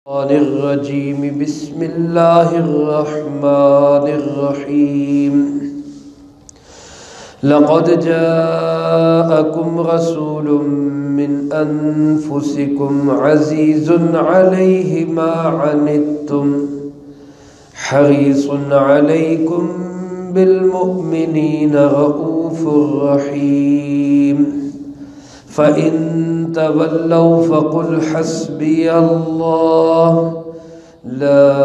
الرجيم بسم الله الرحمن الرحيم لقد جاءكم رسول من أنفسكم عزيز عليه ما عنتم حريص عليكم بالمؤمنين رؤوف رحيم فإن تولوا فقل حسبي الله لا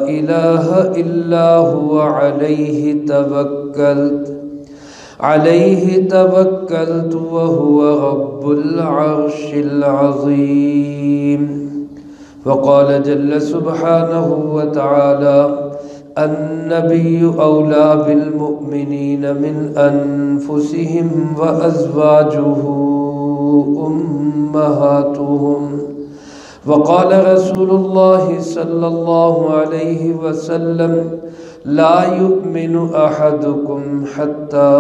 إله إلا هو عليه توكلت وهو رب العرش العظيم. وقال جل سبحانه وتعالى النبي أولى بالمؤمنين من أنفسهم وأزواجه أمهاتهم. وقال رسول الله صلى الله عليه وسلم لا يؤمن أحدكم حتى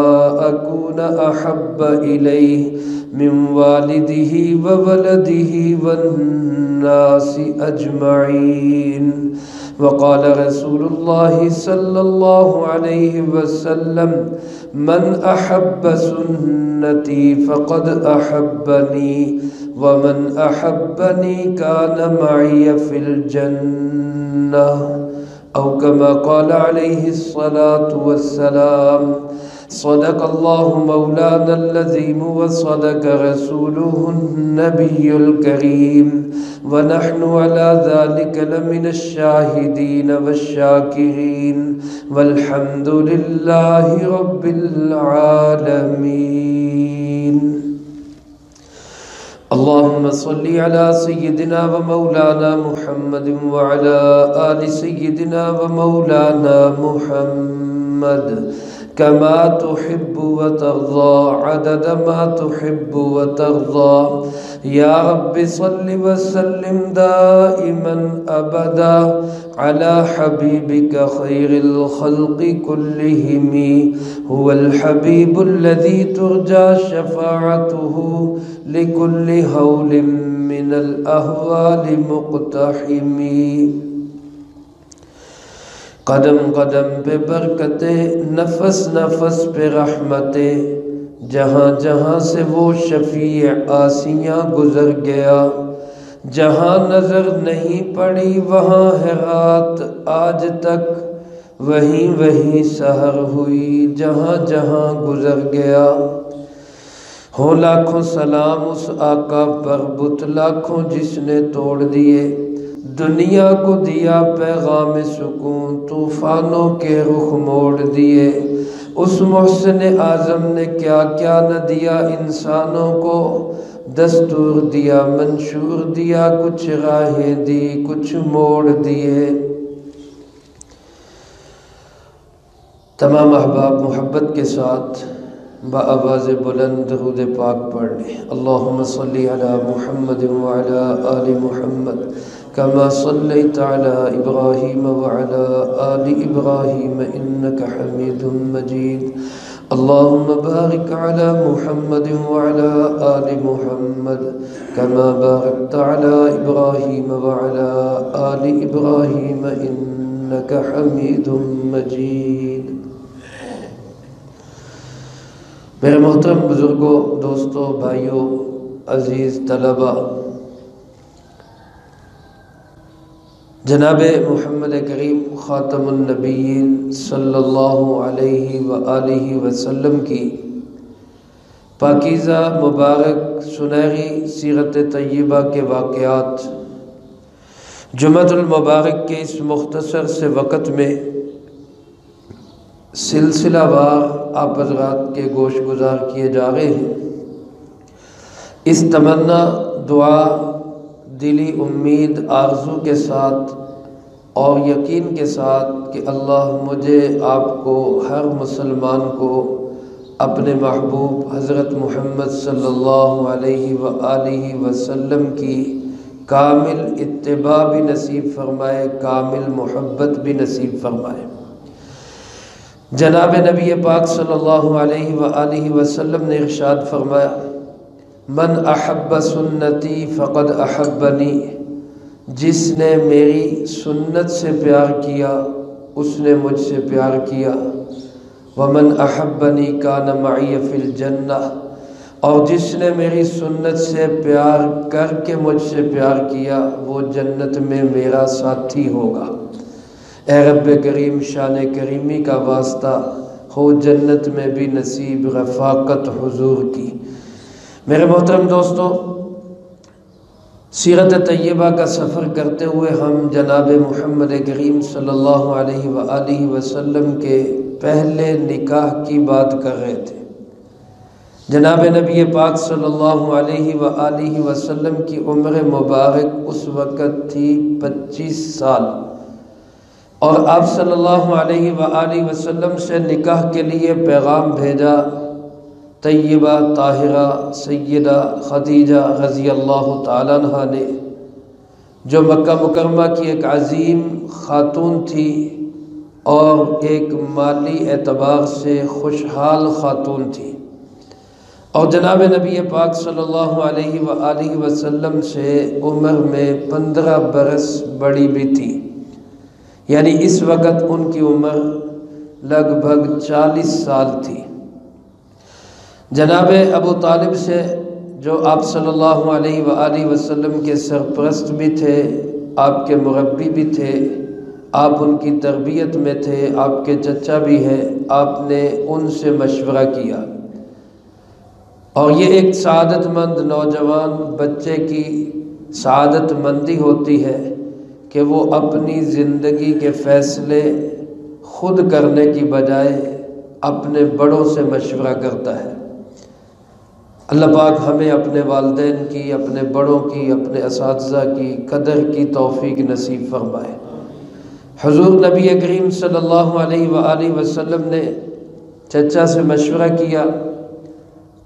أكون أحب إليه من والده وولده والناس أجمعين. وقال رسول الله صلى الله عليه وسلم من أحب سنتي فقد أحبني ومن أحبني كان معي في الجنة أو كما قال عليه الصلاة والسلام. صدق الله مولانا العظيم وصدق رسوله النبي الكريم ونحن على ذلك لمن الشاهدين والشاكرين والحمد لله رب العالمين. اللهم صل على سيدنا ومولانا محمد وعلى آل سيدنا ومولانا محمد كما تحب وترضى عدد ما تحب وترضى. يا رب صل وسلم دائما أبدا على حبيبك خير الخلق كلهم. هو الحبيب الذي ترجى شفاعته لكل هول من الأهوال مقتحم. قدم قدم پہ برکتیں نفس نفس پہ رحمتیں جہاں جہاں سے وہ شفیع آسیاں گزر گیا. جہاں نظر نہیں پڑی وہاں ہے رات آج تک وہیں وہیں سحر ہوئی جہاں جہاں گزر گیا. ہو لاکھوں سلام اس آقا پر بت لاکھوں جس نے توڑ دیے. دنیا کو دیا پیغام سکون طوفانوں کے رخ موڑ دیے. اس محسن اعظم نے کیا کیا نہ دیا انسانوں کو. دستور دیا منشور دیا کچھ راہیں دی کچھ موڑ دیے. تمام احباب محبت کے ساتھ بآواز بلند درود پاک پڑھ لیں. اللہم صلی علی محمد وعلی آل محمد كما صليت على إبراهيم وعلى آل إبراهيم إنك حميد مجيد. اللهم بارك على محمد وعلى آل محمد كما باركت على إبراهيم وعلى آل إبراهيم إنك حميد مجيد. میرے محترم بزرگوں، دوستوں، بھائیوں، عزیز طلبہ، جناب محمد کریم خاتم النبیین صلی اللہ علیہ وآلہ وسلم کی پاکیزہ مبارک سنہری سیرت طیبہ کے واقعات جمعۃ المبارک کے اس مختصر سے وقت میں سلسلہ وار آپ حضرات کے گوش گزار کیے جا رہے ہیں. اس تمنا، دعا، دلی امید، آرزو کے ساتھ اور یقین کے ساتھ کہ اللہ مجھے آپ کو ہر مسلمان کو اپنے محبوب حضرت محمد صلی اللہ علیہ وآلہ وسلم کی کامل اتباع بھی نصیب فرمائے، کامل محبت بھی نصیب فرمائے. جناب نبی پاک صلی اللہ علیہ وآلہ وسلم نے ارشاد فرمایا من احب سنتی فقد احبنی. جس نے میری سنت سے پیار کیا اس نے مجھ سے پیار کیا، ومن احبنی کان معی فی الجنہ، اور جس نے میری سنت سے پیار کر کے مجھ سے پیار کیا وہ جنت میں میرا ساتھی ہوگا۔ اے رب کریم، شان کریمی کا واسطہ ہو جنت میں بھی نصیب رفاقت حضور کی۔ میرے محترم دوستو، سیرت طیبہ کا سفر کرتے ہوئے ہم جناب محمد کریم صلی اللہ علیہ وآلہ وسلم کے پہلے نکاح کی بات کر رہے تھے۔ جناب نبی پاک صلی اللہ علیہ وآلہ وسلم کی عمر مبارک اس وقت تھی 25 سال، اور آپ صلی اللہ علیہ وآلہ وسلم سے نکاح کے لیے پیغام بھیجا طیبہ طاہرہ سیدہ خدیجہ رضی اللہ تعالیٰ عنہا نے، جو مکہ مکرمہ کی ایک عظیم خاتون تھی اور ایک مالی اعتبار سے خوشحال خاتون تھی، اور جناب نبی پاک صلی اللہ علیہ وآلہ وسلم سے عمر میں 15 برس بڑی بھی تھی، یعنی اس وقت ان کی عمر لگ بھگ 40 سال تھی۔ جناب ابو طالب سے، جو آپ صلی اللہ علیہ وآلہ وسلم کے سرپرست بھی تھے، آپ کے مربی بھی تھے، آپ ان کی تربیت میں تھے، آپ کے چچا بھی ہیں، آپ نے ان سے مشورہ کیا، اور یہ ایک سعادت مند نوجوان بچے کی سعادت مندی ہوتی ہے کہ وہ اپنی زندگی کے فیصلے خود کرنے کی بجائے اپنے بڑوں سے مشورہ کرتا ہے۔ اللہ پاک ہمیں اپنے والدین کی، اپنے بڑوں کی، اپنے اساتذہ کی قدر کی توفیق نصیب فرمائے۔ حضور نبی کریم صلی اللہ علیہ وآلہ وسلم نے چچا سے مشورہ کیا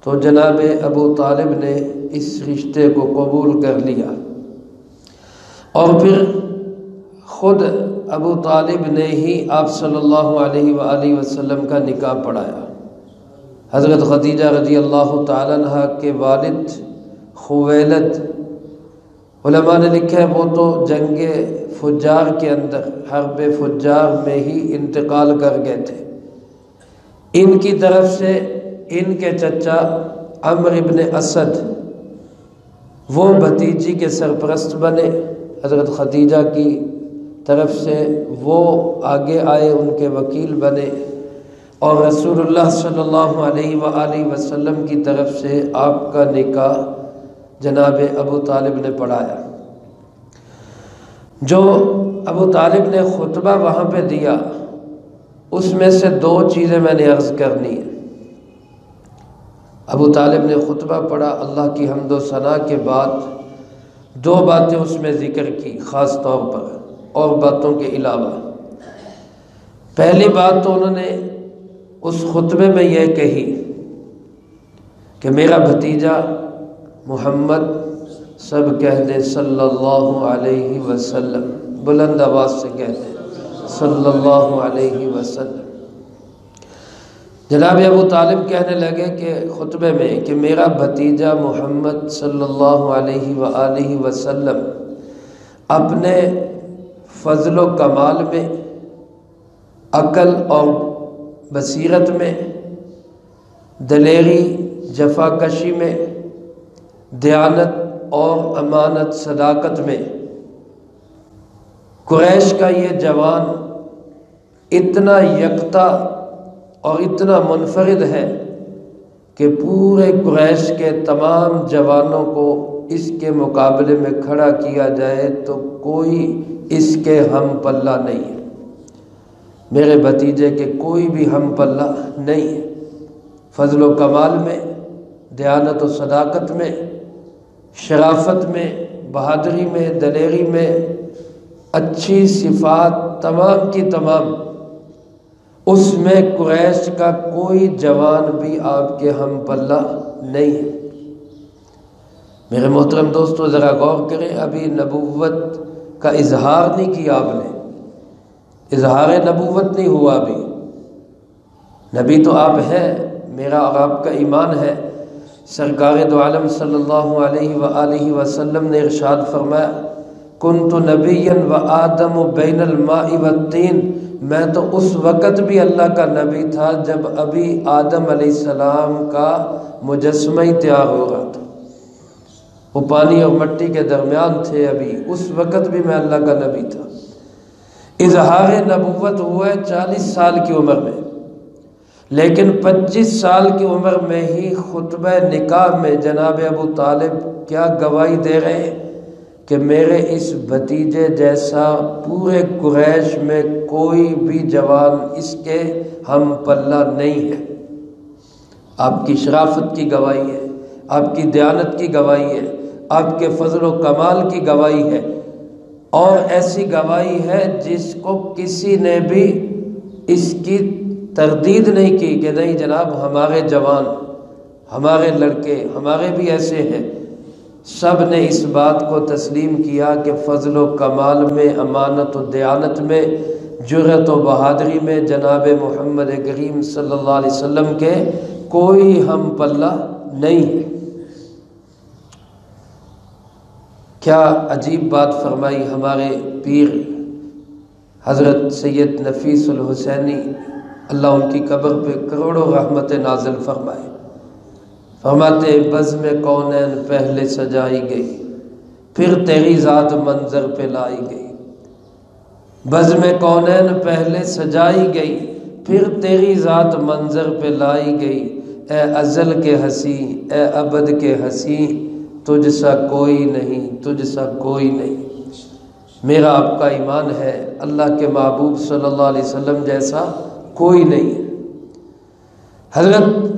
تو جناب ابو طالب نے اس رشتے کو قبول کر لیا، اور پھر خود ابو طالب نے ہی آپ صلی اللہ علیہ وآلہ وسلم کا نکاح پڑھایا۔ حضرت خدیجہ رضی اللہ تعالیٰ عنہ کے والد خویلد، علماء نے لکھا ہے وہ تو جنگ فجار کے اندر، حرب فجار میں ہی انتقال کر گئے تھے۔ ان کی طرف سے ان کے چچا عمرو بن اسد وہ بھتیجی کے سرپرست بنے، حضرت خدیجہ کی طرف سے وہ آگے آئے، ان کے وکیل بنے، اور رسول اللہ صلی اللہ علیہ وآلہ وسلم کی طرف سے آپ کا نکاح جناب ابو طالب نے پڑھایا۔ جو ابو طالب نے خطبہ وہاں پہ دیا، اس میں سے 2 چیزیں میں نے عرض کرنی ہیں۔ ابو طالب نے خطبہ پڑھا، اللہ کی حمد و ثنا کے بعد 2 باتیں اس میں ذکر کی خاص طور پر، اور باتوں کے علاوہ۔ پہلی بات تو انہوں نے اس خطبے میں یہ کہی کہ میرا بھتیجا محمد، سب کہہ دیں صلی اللہ علیہ وسلم، بلند آواز سے کہہ دیں صلی اللہ علیہ وسلم۔ جناب ابو طالب کہنے لگے کہ خطبے میں کہ میرا بھتیجا محمد صلی اللہ علیہ وآلہ وسلم اپنے فضل و کمال میں، عقل اور بصیرت میں، دلیری جفا کشی میں، دیانت اور امانت صداقت میں، قریش کا یہ جوان اتنا یکتا اور اتنا منفرد ہے کہ پورے قریش کے تمام جوانوں کو اس کے مقابلے میں کھڑا کیا جائے تو کوئی اس کے ہم پلہ نہیں ہے، میرے بھتیجے کے کوئی بھی ہم پلہ نہیں ہے، فضل و کمال میں، دیانت و صداقت میں، شرافت میں، بہادری میں، دلیری میں، اچھی صفات تمام کی تمام، اس میں قریش کا کوئی جوان بھی آپ کے ہم پلہ نہیں ہے۔ میرے محترم دوستو ذرا غور کریں، ابھی نبوت کا اظہار نہیں کیا آپ نے، اظہار نبوت نہیں ہوا ابھی، نبی تو آپ ہیں، میرا اور آپ کا ایمان ہے۔ سرکار دو عالم صلی اللہ علیہ وآلہ وسلم نے ارشاد فرمایا کنت نبیا و آدم بین الماء والطین، میں تو اس وقت بھی اللہ کا نبی تھا جب ابھی آدم علیہ السلام کا مجسمہ ہی تیار ہو رہا تھا، وہ پانی اور مٹی کے درمیان تھے ابھی، اس وقت بھی میں اللہ کا نبی تھا۔ اظہار نبوت ہوا ہے 40 سال کی عمر میں، لیکن 25 سال کی عمر میں ہی خطبہ نکاح میں جناب ابو طالب کیا گواہی دے رہے ہیں کہ میرے اس بھتیجے جیسا پورے قریش میں کوئی بھی جوان اس کے ہم پلہ نہیں ہے۔ آپ کی شرافت کی گواہی ہے، آپ کی دیانت کی گواہی ہے، آپ کے فضل و کمال کی گواہی ہے، اور ایسی گواہی ہے جس کو کسی نے بھی اس کی تردید نہیں کی کہ نہیں جناب ہمارے جوان، ہمارے لڑکے، ہمارے بھی ایسے ہیں۔ سب نے اس بات کو تسلیم کیا کہ فضل و کمال میں، امانت و دیانت میں، جرأت و بہادری میں جناب محمد کریم صلی اللہ علیہ وسلم کے کوئی ہم پلہ نہیں ہے۔ کیا عجیب بات فرمائی ہمارے پیر حضرت سید نفیس الحسینی، اللہ ان کی قبر پہ کروڑوں رحمت نازل فرمائے۔ فرماتے بزم کونین پہلے سجائی گئی، پھر تیری ذات منظر پہ لائی گئی۔ بزم کونین پہلے سجائی گئی، پھر تیری ذات منظر پہ لائی گئی۔ اے ازل کے ہنسی، اے ابد کے ہنسی، تجھ سا کوئی نہیں، تجھ سا کوئی نہیں۔ میرا آپ کا ایمان ہے اللہ کے محبوب صلی اللہ علیہ وسلم جیسا کوئی نہیں ہے۔ حضرت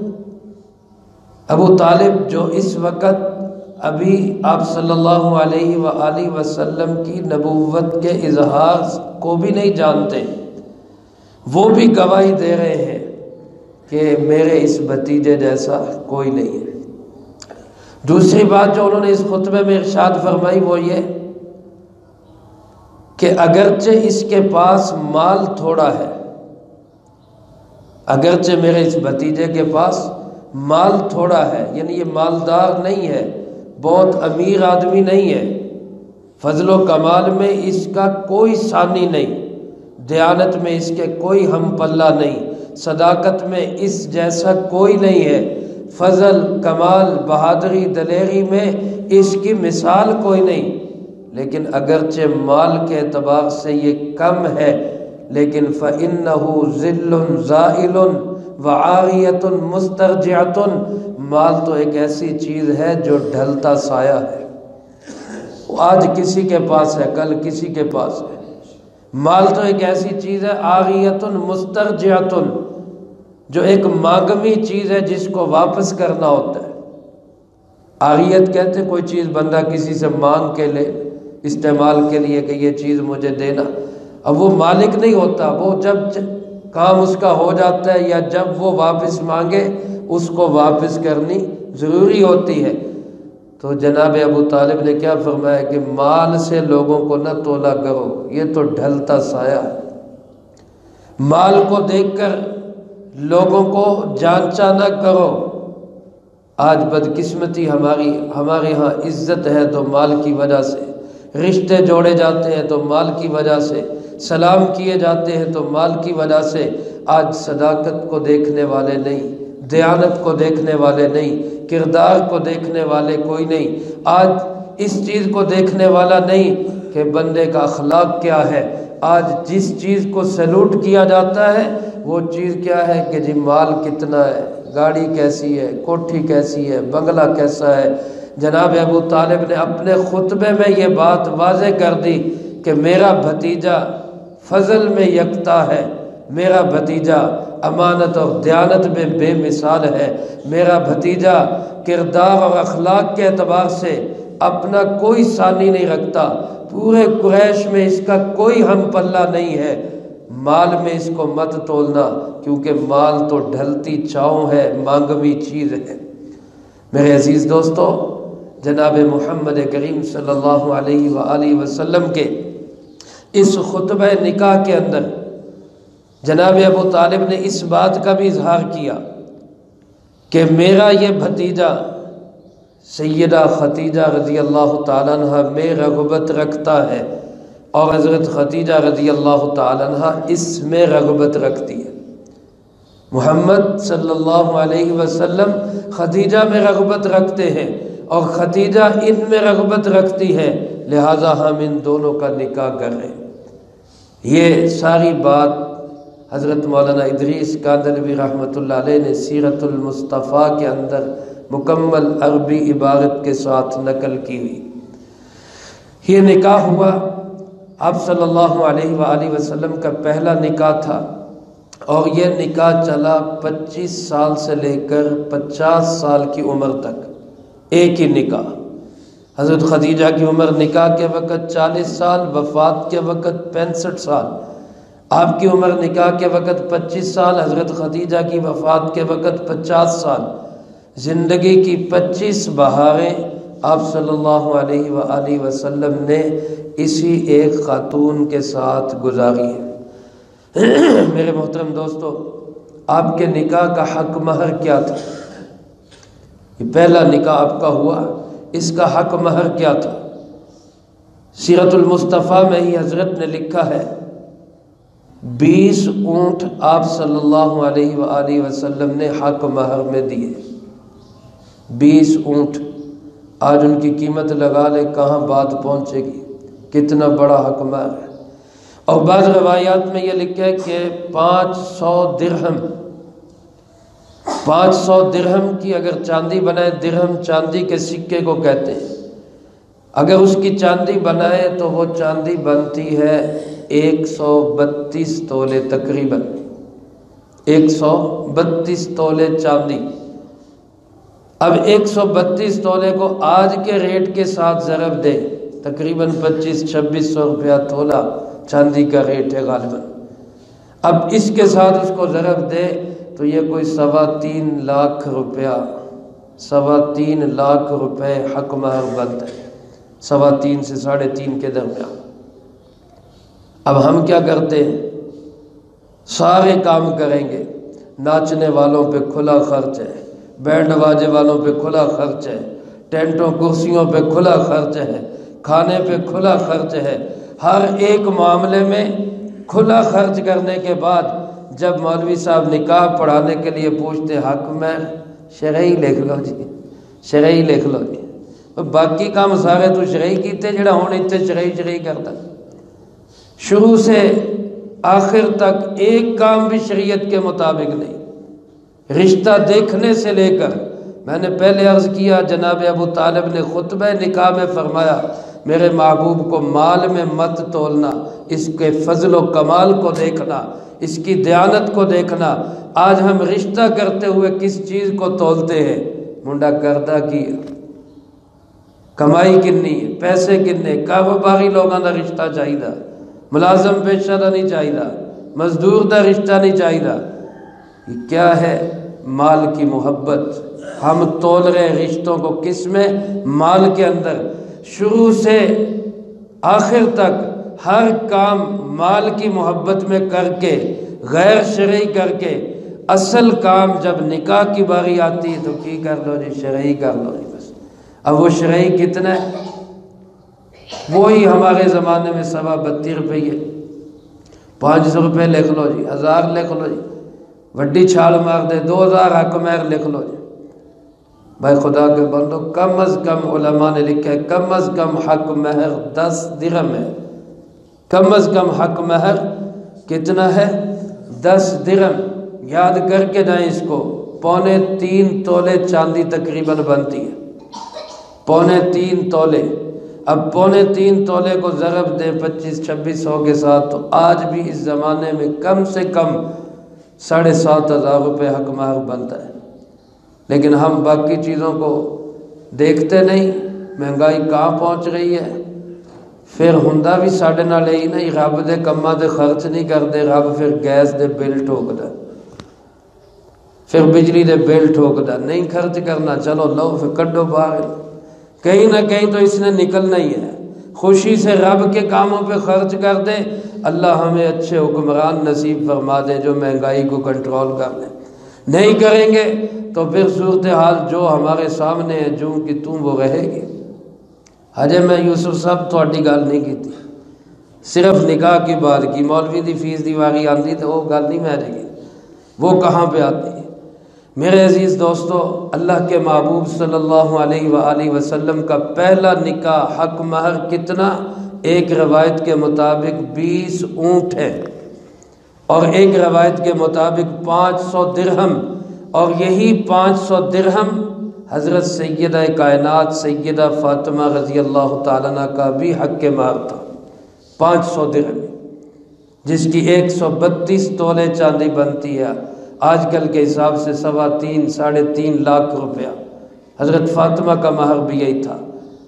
ابو طالب جو اس وقت ابھی آپ صلی اللہ علیہ وآلہ وسلم کی نبوت کے اظہار کو بھی نہیں جانتے، وہ بھی گواہی دے رہے ہیں کہ میرے اس بھتیجے جیسا کوئی نہیں ہے۔ دوسری بات جو انہوں نے اس خطبے میں ارشاد فرمائی وہ یہ کہ اگرچہ اس کے پاس مال تھوڑا ہے، اگرچہ میرے اس بھتیجے کے پاس مال تھوڑا ہے، یعنی یہ مالدار نہیں ہے، بہت امیر آدمی نہیں ہے، فضل و کمال میں اس کا کوئی ثانی نہیں، دیانت میں اس کے کوئی ہم پلہ نہیں، صداقت میں اس جیسا کوئی نہیں ہے، فضل کمال بہادری دلیری میں اس کی مثال کوئی نہیں، لیکن اگرچہ مال کے اعتبار سے یہ کم ہے، لیکن فَإِنَّهُ ظِلٌّ زَائِلٌ وَعَارِيَةٌ مُسْتَرْجِعَةٌ، مال تو ایک ایسی چیز ہے جو ڈھلتا سایہ ہے، آج کسی کے پاس ہے کل کسی کے پاس ہے۔ مال تو ایک ایسی چیز ہے عاریۃ مسترجعۃ، جو ایک مانگمی چیز ہے جس کو واپس کرنا ہوتا ہے۔ عاریت کہتے کوئی چیز بندہ کسی سے مانگ کے لے استعمال کے لیے کہ یہ چیز مجھے دینا، اب وہ مالک نہیں ہوتا، وہ جب کام اس کا ہو جاتا ہے یا جب وہ واپس مانگے اس کو واپس کرنی ضروری ہوتی ہے۔ تو جناب ابو طالب نے کیا فرمایا کہ مال سے لوگوں کو نہ تولا کرو، یہ تو ڈھلتا سایہ ہے، مال کو دیکھ کر لوگوں کو جانچا نہ کرو۔ آج بدقسمتی ہمارے ہاں عزت ہے تو مال کی وجہ سے، رشتے جوڑے جاتے ہیں تو مال کی وجہ سے، سلام کیے جاتے ہیں تو مال کی وجہ سے۔ آج صداقت کو دیکھنے والے نہیں، دیانت کو دیکھنے والے نہیں، کردار کو دیکھنے والے کوئی نہیں، آج اس چیز کو دیکھنے والا نہیں کہ بندے کا اخلاق کیا ہے۔ آج جس چیز کو سیلوٹ کیا جاتا ہے وہ چیز کیا ہے کہ جی مال کتنا ہے، گاڑی کیسی ہے، کوٹھی کیسی ہے، بنگلہ کیسا ہے۔ جناب ابو طالب نے اپنے خطبے میں یہ بات واضح کر دی کہ میرا بھتیجا فضل میں یکتا ہے، میرا بھتیجا امانت اور دیانت میں بے مثال ہے، میرا بھتیجا کردار اور اخلاق کے اعتبار سے اپنا کوئی ثانی نہیں رکھتا، پورے قریش میں اس کا کوئی ہم پلہ نہیں ہے۔ مال میں اس کو مت تولنا، کیونکہ مال تو ڈھلتی چھاؤں ہے، مانگوی چیز ہے۔ میرے عزیز دوستو، جناب محمد کریم صلی اللہ علیہ وآلہ وسلم کے اس خطبہ نکاح کے اندر جناب ابو طالب نے اس بات کا بھی اظہار کیا کہ میرا یہ بھتیجا سیدہ خدیجہ رضی اللہ تعالیٰ عنہ میں رغبت رکھتا ہے اور حضرت خدیجہ رضی اللہ تعالیٰ عنہ اس میں رغبت رکھتی ہے۔ محمد صلی اللہ علیہ وسلم خدیجہ میں رغبت رکھتے ہیں اور خدیجہ ان میں رغبت رکھتی ہے، لہٰذا ہم ان دونوں کا نکاح کر رہے ہیں۔ یہ ساری بات حضرت مولانا ادریس کاندھلوی رحمۃ اللہ علیہ نے سیرت المصطفیٰ کے اندر مکمل عربی عبارت کے ساتھ نقل کی ہوئی۔ یہ نکاح ہوا، آپ صلی اللہ علیہ وآلہ وسلم کا پہلا نکاح تھا اور یہ نکاح چلا 25 سال سے لے کر 50 سال کی عمر تک، ایک ہی نکاح۔ حضرت خدیجہ کی عمر نکاح کے وقت 40 سال، وفات کے وقت 65 سال۔ آپ کی عمر نکاح کے وقت 25 سال، حضرت خدیجہ کی وفات کے وقت 50 سال۔ زندگی کی 25 بہاریں آپ صلی اللہ علیہ وآلہ وسلم نے اسی ایک خاتون کے ساتھ گزاری ہے۔ میرے محترم دوستو، آپ کے نکاح کا حق مہر کیا تھا؟ یہ پہلا نکاح آپ کا ہوا، اس کا حق مہر کیا تھا؟ سیرت المصطفیٰ میں ہی حضرت نے لکھا ہے 20 اونٹ آپ صلی اللہ علیہ وآلہ وسلم نے حق مہر میں دیے۔ 20 اونٹ، آج ان کی قیمت لگا لے کہاں بات پہنچے گی، کتنا بڑا حق مہر ہے۔ اور بعض روایات میں یہ لکھا ہے کہ 500 درہم، 500 درہم کی اگر چاندی بنائے، درہم چاندی کے سکے کو کہتے ہیں، اگر اس کی چاندی بنائے تو وہ چاندی بنتی ہے 132 تولے، تقریباً 132 تولے چاندی۔ اب 132 تولے کو آج کے ریٹ کے ساتھ ضرب دے، تقریباً 2500-2600 روپیہ تولہ چاندی کا ریٹ ہے غالباً۔ اب اس کے ساتھ اس کو ضرب دے تو یہ کوئی 3.25 لاکھ روپیہ، 3.25 لاکھ روپے حق مہر بنتا ہے، 3.25 سے 3.5 کے درمیان۔ اب ہم کیا کرتے ہیں؟ سارے کام کریں گے، ناچنے والوں پہ کھلا خرچ ہے، بینڈ باجے والوں پہ کھلا خرچ ہے، ٹینٹوں کرسیوں پہ کھلا خرچ ہے، کھانے پہ کھلا خرچ ہے، ہر ایک معاملے میں کھلا خرچ کرنے کے بعد جب مولوی صاحب نکاح پڑھانے کے لیے پوچھتے حق میں شرعی لکھ لو جی، شرعی لکھ لو جی، باقی کام سارے تو شرعی کیتے جڑا ہون اتنے شرعی کرتا، شروع سے آخر تک ایک کام بھی شریعت کے مطابق نہیں۔ رشتہ دیکھنے سے لے کر، میں نے پہلے عرض کیا جناب ابو طالب نے خطبہ نکاح میں فرمایا میرے محبوب کو مال میں مت تولنا، اس کے فضل و کمال کو دیکھنا، اس کی دیانت کو دیکھنا۔ آج ہم رشتہ کرتے ہوئے کس چیز کو تولتے ہیں؟ منڈا کردہ کی کمائی کنی، پیسے کنے، کاروباری لوگوں کا رشتہ چاہیے، ملازم پیشہ دا نہیں چاہیے، مزدور دا رشتہ نہیں چاہیے۔ یہ کیا ہے؟ مال کی محبت۔ ہم تول رہے رشتوں کو کس میں؟ مال کے اندر۔ شروع سے آخر تک ہر کام مال کی محبت میں کر کے، غیر شرعی کر کے، اصل کام جب نکاح کی باری آتی ہے تو کی کر لو جی؟ شرعی کر لو جی بس۔ اب وہ شرعی کتنا ہے؟ وہی ہمارے زمانے میں 32 روپیے، 500 روپے لکھ لو جی، 1000 لکھ لو جی، وڈی چھال مار دے 2000 حق مہر لکھ لو جی۔ بھائی خدا کے بندو، کم از کم علماء نے لکھا ہے کم از کم حق مہر 10 درہم ہے، کم از کم حق مہر کتنا ہے؟ 10 درہم۔ یاد کر کے جائیں اس کو، 3.25 تولے چاندی تقریباً بنتی ہے، 3.25 تولے۔ اب 3.25 تولے کو ضرب دے 2500-2600 کے ساتھ، تو آج بھی اس زمانے میں کم سے کم 7,500 روپے حق مہر بنتا ہے۔ لیکن ہم باقی چیزوں کو دیکھتے نہیں، مہنگائی کہاں پہنچ رہی ہے۔ پھر ہندہ بھی ساڑھے نہ لے ہی نہیں، رب دے کماں دے خرچ نہیں کرتے، رب پھر گیس دے بل ٹھوکدا، پھر بجلی دے بل ٹھوکدا، نہیں خرچ کرنا چلو لو پھر کڈو باہر، کہیں نہ کہیں تو اس نے نکلنا ہی ہے۔ خوشی سے رب کے کاموں پہ خرچ کر دے، اللہ ہمیں اچھے حکمران نصیب فرما دے جو مہنگائی کو کنٹرول کر لیں۔ نہیں کریں گے تو پھر صورتحال جو ہمارے سامنے ہے جو کہ تم وہ رہے گی۔ ہجے میں یوسف صاحب تھوڑی گل نہیں کی، صرف نکاح کی بات کی، مولوی دی فیس دی واری آتی تو وہ گل نہیں میں گی، وہ کہاں پہ آتی ہے؟ میرے عزیز دوستو، اللہ کے محبوب صلی اللہ علیہ وآلہ وسلم کا پہلا نکاح حق مہر کتنا؟ ایک روایت کے مطابق 20 اونٹ ہے، اور ایک روایت کے مطابق 500 درہم، اور یہی 500 درہم حضرت سیدہ کائنات سیدہ فاطمہ رضی اللہ تعالیٰ عنہ کا بھی حق مہر تھا، 500 درہم، جس کی 132 تولے چاندی بنتی ہے، آج کل کے حساب سے 3.25 ساڑھے 3 لاکھ روپیہ۔ حضرت فاطمہ کا مہر بھی یہی تھا۔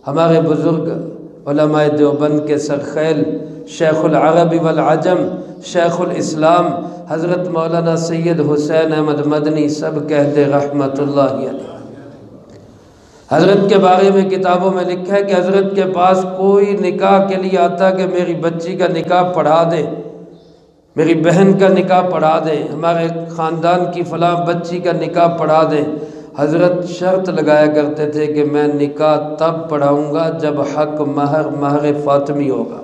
ہمارے بزرگ علماء دیوبند کے سرخیل شیخ العرب والعجم شیخ الاسلام حضرت مولانا سید حسین احمد مدنی سب کہتے رحمت اللہ علیہ، حضرت کے بارے میں کتابوں میں لکھا ہے کہ حضرت کے پاس کوئی نکاح کے لیے آتا کہ میری بچی کا نکاح پڑھا دے، میری بہن کا نکاح پڑھا دیں، ہمارے خاندان کی فلاں بچی کا نکاح پڑھا دیں، حضرت شرط لگایا کرتے تھے کہ میں نکاح تب پڑھاؤں گا جب حق مہر فاطمی ہوگا،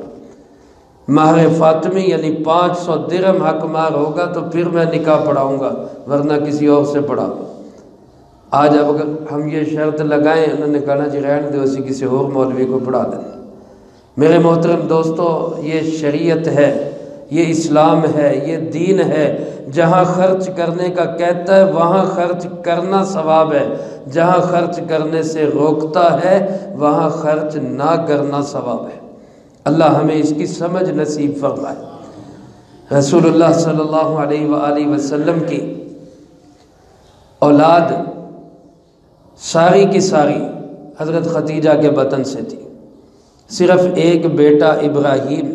مہر فاطمی یعنی 500 درہم حق مہر ہوگا تو پھر میں نکاح پڑھاؤں گا، ورنہ کسی اور سے پڑھا دوں۔ آج اب اگر ہم یہ شرط لگائیں، انہوں نے کہا جی رہن دو، اسی کسی اور مولوی کو پڑھا دیں۔ میرے محترم دوستو، یہ شریعت ہے، یہ اسلام ہے، یہ دین ہے۔ جہاں خرچ کرنے کا کہتا ہے وہاں خرچ کرنا ثواب ہے، جہاں خرچ کرنے سے روکتا ہے وہاں خرچ نہ کرنا ثواب ہے۔ اللہ ہمیں اس کی سمجھ نصیب فرمائے۔ رسول اللہ صلی اللہ علیہ وآلہ وسلم کی اولاد ساری کی ساری حضرت خدیجہ کے بطن سے تھی، صرف ایک بیٹا ابراہیم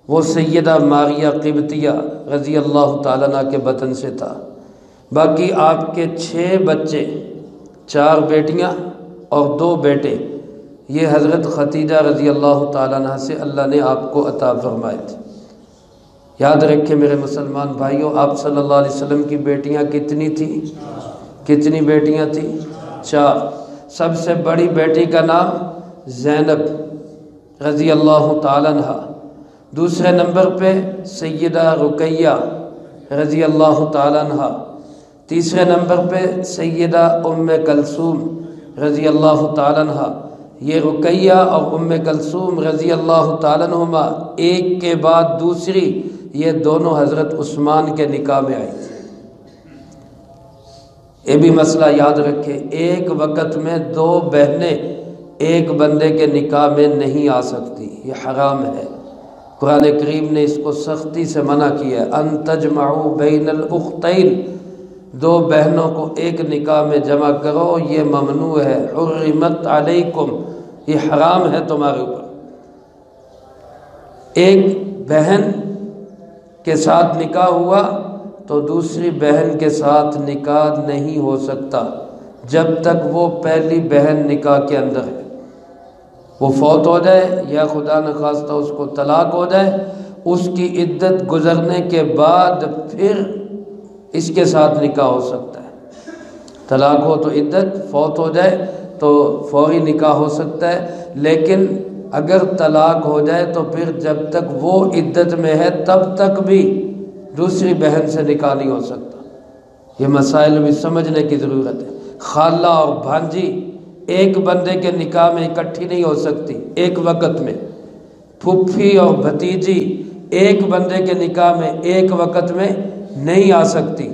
وہ سیدہ ماریہ قبطیہ رضی اللہ تعالیٰ عنہ کے بطن سے تھا۔ باقی آپ کے 6 بچے، 4 بیٹیاں اور 2 بیٹے، یہ حضرت خدیجہ رضی اللہ تعالیٰ عنہ سے اللہ نے آپ کو عطا فرمائے تھے۔ یاد رکھیں میرے مسلمان بھائیوں، آپ صلی اللہ علیہ وسلم کی بیٹیاں کتنی تھیں؟ کتنی بیٹیاں تھیں؟ 4۔ سب سے بڑی بیٹی کا نام زینب رضی اللہ تعالیٰ عنہ، دوسرے نمبر پہ سیدہ رقیہ رضی اللہ تعالیٰ عنہ، تیسرے نمبر پہ سیدہ ام کلثوم رضی اللہ تعالیٰ عنہ۔ یہ رقیہ اور ام کلثوم رضی اللہ تعالیٰ عنہما ایک کے بعد دوسری، یہ دونوں حضرت عثمان کے نکاح میں آئی تھی۔ یہ بھی مسئلہ یاد رکھے، ایک وقت میں 2 بہنیں ایک بندے کے نکاح میں نہیں آ سکتی، یہ حرام ہے۔ قرآن کریم نے اس کو سختی سے منع کیا ہے، ان تجمعوا بین الاختین، 2 بہنوں کو ایک نکاح میں جمع کرو، یہ ممنوع ہے۔ حرمت علیکم، یہ حرام ہے تمہارے اوپر۔ ایک بہن کے ساتھ نکاح ہوا تو دوسری بہن کے ساتھ نکاح نہیں ہو سکتا جب تک وہ پہلی بہن نکاح کے اندر ہے۔ وہ فوت ہو جائے یا خدا نخواستہ اس کو طلاق ہو جائے، اس کی عدت گزرنے کے بعد پھر اس کے ساتھ نکاح ہو سکتا ہے۔ طلاق ہو تو عدت، فوت ہو جائے تو فوری نکاح ہو سکتا ہے، لیکن اگر طلاق ہو جائے تو پھر جب تک وہ عدت میں ہے تب تک بھی دوسری بہن سے نکاح نہیں ہو سکتا۔ یہ مسائل بھی سمجھنے کی ضرورت ہے۔ خالہ اور بھانجی ایک بندے کے نکاح میں اکٹھی نہیں ہو سکتی ایک وقت میں، پھپھی اور بھتیجی ایک بندے کے نکاح میں ایک وقت میں نہیں آ سکتی،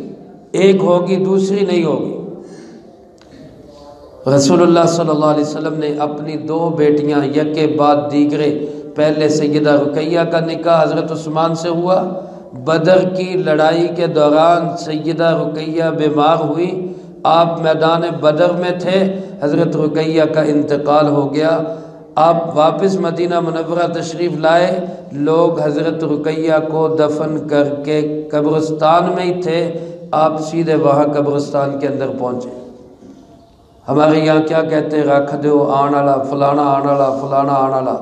ایک ہوگی دوسری نہیں ہوگی۔ رسول اللہ صلی اللہ علیہ وسلم نے اپنی 2 بیٹیاں یکے بعد دیگرے، پہلے سیدہ رقیہ کا نکاح حضرت عثمان سے ہوا، بدر کی لڑائی کے دوران سیدہ رقیہ بیمار ہوئی، آپ میدان بدر میں تھے، حضرت رقیہ کا انتقال ہو گیا، آپ واپس مدینہ منورہ تشریف لائے، لوگ حضرت رقیہ کو دفن کر کے قبرستان میں ہی تھے، آپ سیدھے وہاں قبرستان کے اندر پہنچے۔ ہمارے یہاں کیا کہتے ہیں، رکھ دو آن والا فلانا، آن والا فلانا، آن والا۔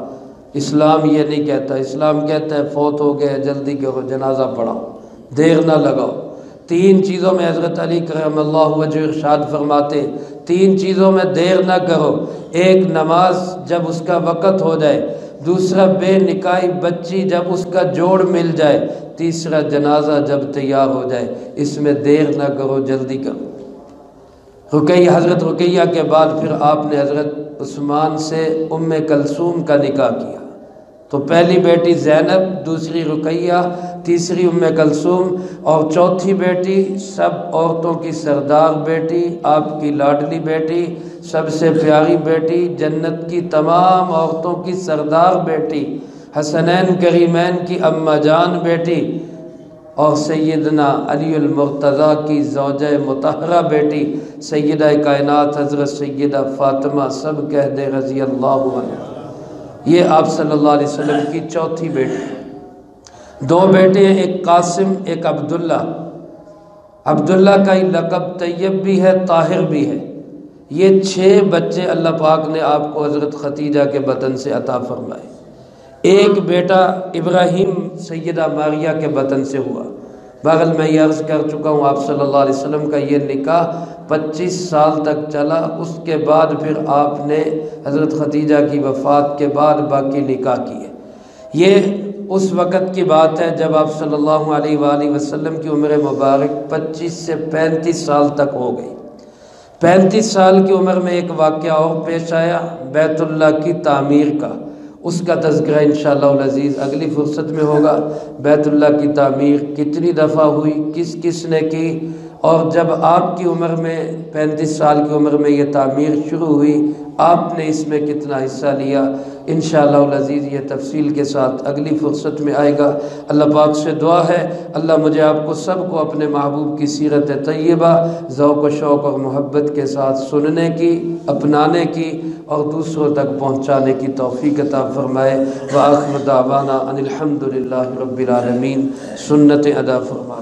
اسلام یہ نہیں کہتا، اسلام کہتا ہے فوت ہو گئے جلدی کرو، جنازہ پڑھاؤ، دیر نہ لگاؤ۔ 3 چیزوں میں حضرت علی کرم اللہ وجہ ارشاد فرماتے 3 چیزوں میں دیر نہ کرو، ایک نماز جب اس کا وقت ہو جائے، دوسرا بے نکاحی بچی جب اس کا جوڑ مل جائے، تیسرا جنازہ جب تیار ہو جائے، اس میں دیر نہ کرو، جلدی کرو۔ حضرت رقیہ کے بعد پھر آپ نے حضرت عثمان سے ام کلثوم کا نکاح کیا، تو پہلی بیٹی زینب، دوسری رقیہ، تیسری ام کلثوم، اور چوتھی بیٹی سب عورتوں کی سردار بیٹی، آپ کی لاڈلی بیٹی، سب سے پیاری بیٹی، جنت کی تمام عورتوں کی سردار بیٹی، حسنین کریمین کی اماں جان بیٹی، اور سیدنا علی المرتضیٰ کی زوجہ مطہرہ بیٹی سیدہ کائنات حضرت سیدہ فاطمہ، سب کہہ دے رضی اللہ عنہ۔ یہ آپ صلی اللہ علیہ وسلم کی چوتھی بیٹی۔ 2 بیٹے ہیں، ایک قاسم، ایک عبداللہ۔ عبداللہ کا ہی لقب طیب بھی ہے، طاہر بھی ہے۔ یہ 6 بچے اللہ پاک نے آپ کو حضرت خدیجہ کے بطن سے عطا فرمائے۔ ایک بیٹا ابراہیم سیدہ ماریہ کے بطن سے ہوا۔ بغل میں یہ عرض کر چکا ہوں، آپ صلی اللہ علیہ وسلم کا یہ نکاح 25 سال تک چلا، اس کے بعد پھر آپ نے حضرت خدیجہ کی وفات کے بعد باقی نکاح کیے۔ یہ اس وقت کی بات ہے جب آپ صلی اللہ علیہ وآلہ وسلم کی عمر مبارک 25 سے 35 سال تک ہو گئی۔ 35 سال کی عمر میں ایک واقعہ اور پیش آیا بیت اللہ کی تعمیر کا، اس کا تذکرہ انشاءاللہ العزیز اگلی فرصت میں ہوگا۔ بیت اللہ کی تعمیر کتنی دفعہ ہوئی، کس کس نے کی، اور جب آپ کی عمر میں 35 سال کی عمر میں یہ تعمیر شروع ہوئی، آپ نے اس میں کتنا حصہ لیا، انشاءاللہ العزیز یہ تفصیل کے ساتھ اگلی فرصت میں آئے گا۔ اللہ پاک سے دعا ہے اللہ مجھے آپ کو سب کو اپنے محبوب کی سیرت طیبہ ذوق و شوق اور محبت کے ساتھ سننے کی، اپنانے کی اور دوسروں تک پہنچانے کی توفیق عطا فرمائے۔ وآخر دعوانا ان الحمدللہ رب العالمین۔ سنت ادا فرمائے۔